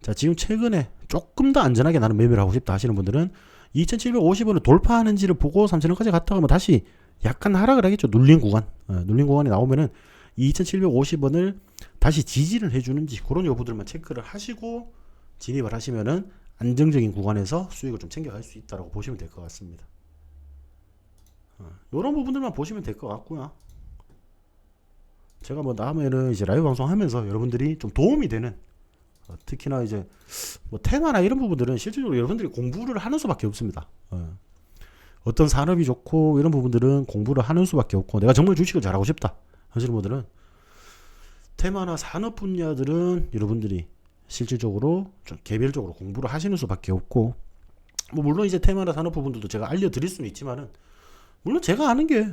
자 지금 최근에 조금 더 안전하게 나는 매매를 하고 싶다 하시는 분들은 2750원을 돌파하는지를 보고 3000원까지 갔다가 뭐 다시 약간 하락을 하겠죠. 눌린 구간이 나오면은 2750원을 다시 지지를 해주는지 그런 여부들만 체크를 하시고 진입을 하시면은 안정적인 구간에서 수익을 좀 챙겨갈 수 있다고 보시면 될 것 같습니다. 이런 부분들만 보시면 될 것 같고요. 제가 뭐 다음에는 이제 라이브 방송하면서 여러분들이 좀 도움이 되는 특히나 이제 뭐 테마나 이런 부분들은 실질적으로 여러분들이 공부를 하는 수밖에 없습니다. 어떤 산업이 좋고 이런 부분들은 공부를 하는 수밖에 없고 내가 정말 주식을 잘하고 싶다 하시는 분들은 테마나 산업 분야들은 여러분들이 실질적으로 좀 개별적으로 공부를 하시는 수밖에 없고 뭐 물론 이제 테마나 산업 부분들도 제가 알려드릴 수는 있지만은 물론 제가 아는 게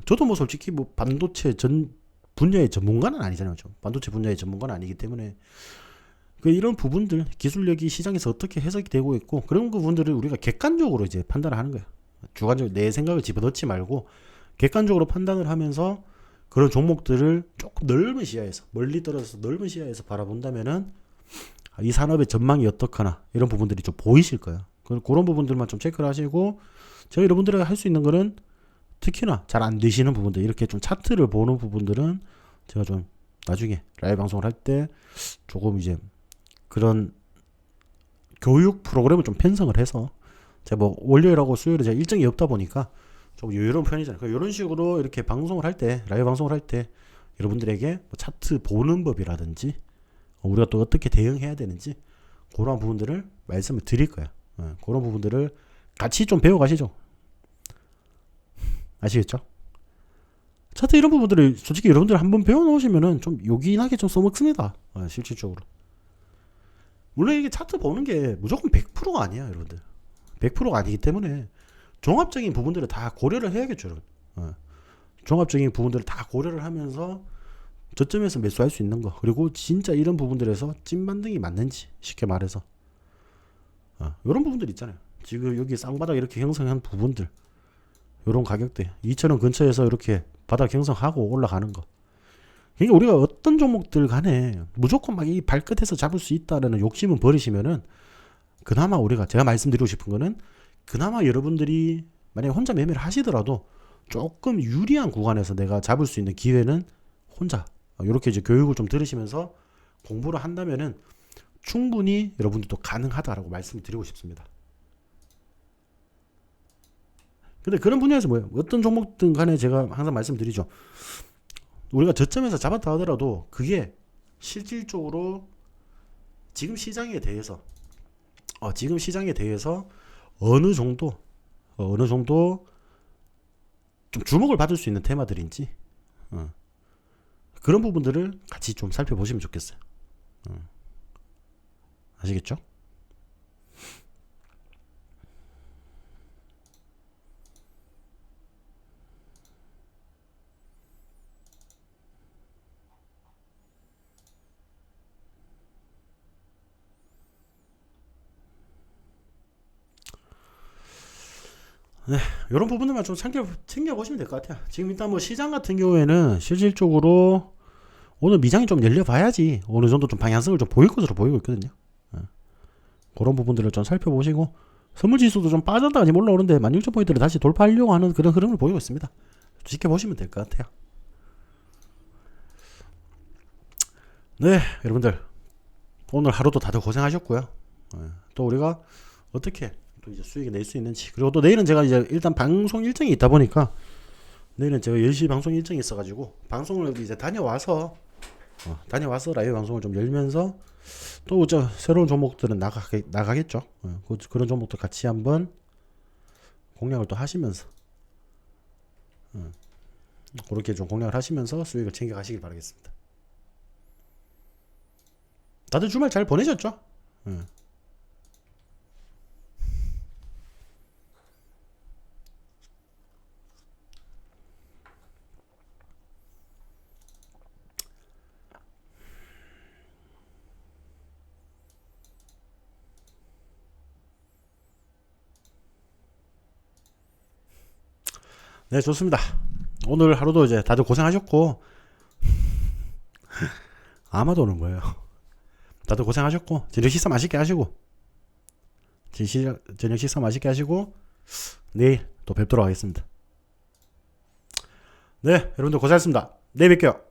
저도 뭐 솔직히 뭐 반도체 전 분야의 전문가는 아니잖아요. 반도체 분야의 전문가는 아니기 때문에 이런 부분들 기술력이 시장에서 어떻게 해석이 되고 있고 그런 부분들을 우리가 객관적으로 이제 판단을 하는 거예요. 주관적으로 내 생각을 집어넣지 말고 객관적으로 판단을 하면서 그런 종목들을 조금 넓은 시야에서 멀리 떨어져서 넓은 시야에서 바라본다면은 이 산업의 전망이 어떻거나 이런 부분들이 좀 보이실 거예요. 그런 부분들만 좀 체크를 하시고 제가 여러분들에게 할 수 있는 거는 특히나 잘 안 되시는 부분들 이렇게 좀 차트를 보는 부분들은 제가 좀 나중에 라이브 방송을 할 때 조금 이제 그런 교육 프로그램을 좀 편성을 해서 제가 뭐 월요일하고 수요일에 제가 일정이 없다 보니까 좀 여유로운 편이잖아요. 이런 식으로 이렇게 방송을 할 때, 라이브 방송을 할 때 여러분들에게 뭐 차트 보는 법이라든지 우리가 또 어떻게 대응해야 되는지 그런 부분들을 말씀을 드릴 거예요. 그런 부분들을 같이 좀 배워가시죠. 아시겠죠? 차트 이런 부분들을 솔직히 여러분들 한번 배워놓으시면은 좀 요긴하게 좀 써먹습니다. 실질적으로. 물론 이게 차트 보는 게 무조건 100%가 아니야, 여러분들. 100%가 아니기 때문에 종합적인 부분들을 다 고려를 해야겠죠, 여러분. 종합적인 부분들을 다 고려를 하면서 저점에서 매수할 수 있는 거, 그리고 진짜 이런 부분들에서 찐반등이 맞는지, 쉽게 말해서 이런 부분들 있잖아요. 지금 여기 쌍바닥 이렇게 형성한 부분들, 이런 가격대 2,000원 근처에서 이렇게 바닥 형성하고 올라가는 거. 그러니까 우리가 어떤 종목들 간에 무조건 막 이 발끝에서 잡을 수 있다라는 욕심은 버리시면은, 그나마 우리가, 제가 말씀드리고 싶은 거는, 그나마 여러분들이 만약에 혼자 매매를 하시더라도 조금 유리한 구간에서 내가 잡을 수 있는 기회는 혼자 이렇게 이제 교육을 좀 들으시면서 공부를 한다면은 충분히 여러분들도 가능하다라고 말씀을 드리고 싶습니다. 근데 그런 분야에서 뭐예요? 어떤 종목든 간에 제가 항상 말씀드리죠. 우리가 저점에서 잡았다 하더라도 그게 실질적으로 지금 시장에 대해서 어느 정도 좀 주목을 받을 수 있는 테마들인지 그런 부분들을 같이 좀 살펴보시면 좋겠어요. 아시겠죠? 네, 이런 부분들만 좀 챙겨보시면 될 것 같아요. 지금 일단 뭐 시장 같은 경우에는 실질적으로 오늘 미장이 좀 열려봐야지 어느 정도 좀 방향성을 좀 보일 것으로 보이고 있거든요. 그런 부분들을 좀 살펴보시고, 선물지수도 좀 빠졌다가 지금 올라오는데 16,000포인트를 다시 돌파하려고 하는 그런 흐름을 보이고 있습니다. 지켜보시면 될 것 같아요. 네, 여러분들 오늘 하루도 다들 고생하셨고요. 또 우리가 어떻게 또 이제 수익을 낼 수 있는지, 그리고 또 내일은 제가 이제 일단 방송 일정이 있다 보니까 내일은 제가 10시 방송 일정이 있어가지고 방송을 이제 다녀와서 라이브 방송을 좀 열면서 또 저 새로운 종목들은 나가겠죠. 그런 종목도 같이 한번 공략을 또 하시면서 그렇게 좀 공략을 하시면서 수익을 챙겨가시길 바라겠습니다. 다들 주말 잘 보내셨죠? 네, 좋습니다. 오늘 하루도 이제 다들 고생하셨고, 아마도 오는 거예요. 다들 고생하셨고, 저녁 식사 맛있게 하시고, 내일 또 뵙도록 하겠습니다. 네, 여러분들 고생하셨습니다. 내일 뵐게요.